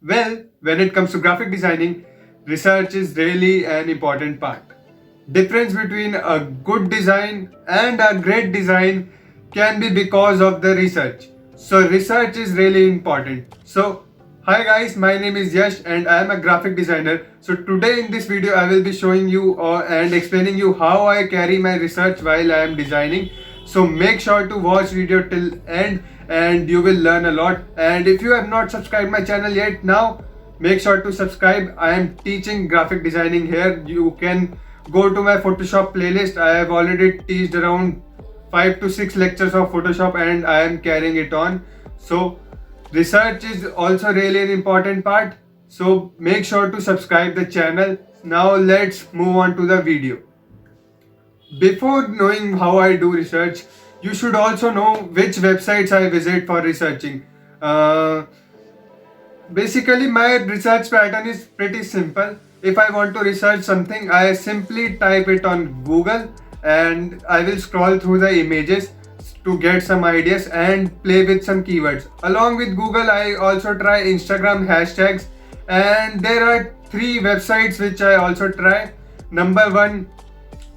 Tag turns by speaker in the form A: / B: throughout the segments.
A: Well, when it comes to graphic designing, research is really an important part. Difference between a good design and a great design can be because of the research. So research is really important. So hi guys, my name is Yash and I am a graphic designer. So today in this video I will be showing you and explaining you how I carry my research while I am designing. So make sure to watch video till end and you will learn a lot. And if you have not subscribed my channel yet, now make sure to subscribe. I am teaching graphic designing here. You can go to my Photoshop playlist. I have already taught around 5 to 6 lectures of Photoshop and I am carrying it on. So research is also really an important part. So make sure to subscribe the channel. Now let's move on to the video. Before knowing how I do research, you should also know which websites I visit for researching. Uh, Basically, my research pattern is pretty simple. If I want to research something, I simply type it on Google and I will scroll through the images to get some ideas and play with some keywords. Along with Google, I also try Instagram hashtags, and there are three websites which I also try. Number one,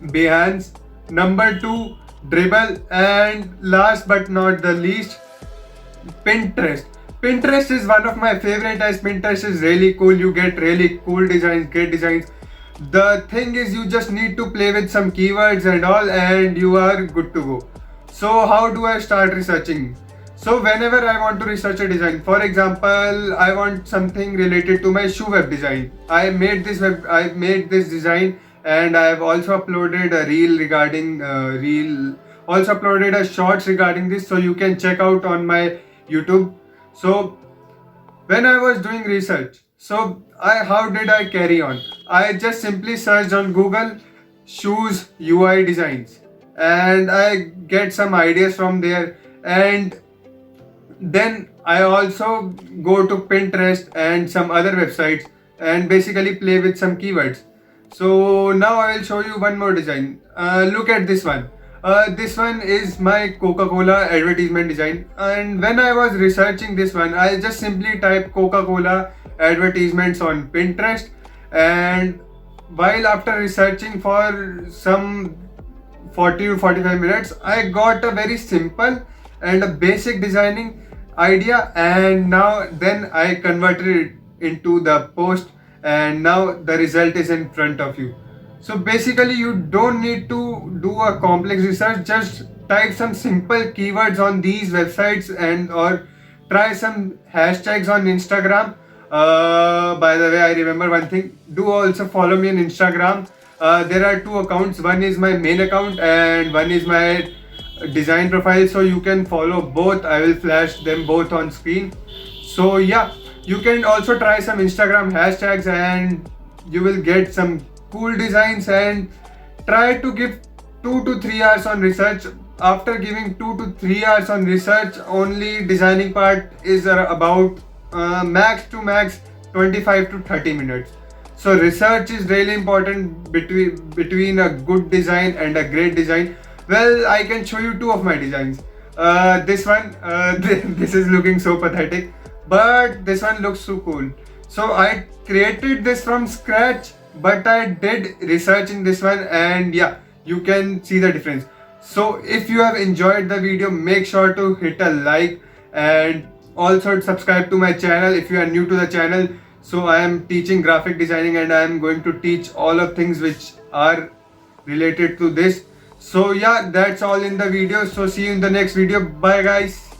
A: Behance. Number two, Dribble, and last but not the least, Pinterest. Pinterest is one of my favorite as Pinterest is really cool. You get really cool designs, great designs. The thing is you just need to play with some keywords and all and you are good to go. So how do I start researching? So whenever I want to research a design, for example, I want something related to my shoe web design. I made this design and I have also uploaded a reel regarding also uploaded a shorts regarding this, so you can check out on my YouTube. So when I was doing research, how did I carry on? I just simply searched on Google shoes UI designs and I get some ideas from there, and then I also go to Pinterest and some other websites and basically play with some keywords. So now I will show you one more design. Look at this one. This one is my Coca-Cola advertisement design, and when I was researching this one, I just simply typed Coca-Cola advertisements on Pinterest, and while after researching for some 40 to 45 minutes, I got a very simple and a basic designing idea, and now then I converted it into the post, and now the result is in front of you. So basically you don't need to do a complex research, just type some simple keywords on these websites and or try some hashtags on Instagram. By the way, I remember one thing, do also follow me on Instagram. There are two accounts, one is my main account and one is my design profile, so you can follow both. I will flash them both on screen. So yeah, you can also try some Instagram hashtags and you will get some cool designs, and try to give 2 to 3 hours on research. After giving 2 to 3 hours on research, only designing part is about max to max 25 to 30 minutes. So research is really important between a good design and a great design. Well, I can show you two of my designs. This one, this is looking so pathetic, but this one looks so cool. So I created this from scratch, but I did research in this one, and yeah, you can see the difference. So if you have enjoyed the video, make sure to hit a like and also subscribe to my channel if you are new to the channel. So I am teaching graphic designing and I am going to teach all of things which are related to this. So yeah, that's all in the video. So see you in the next video. Bye guys.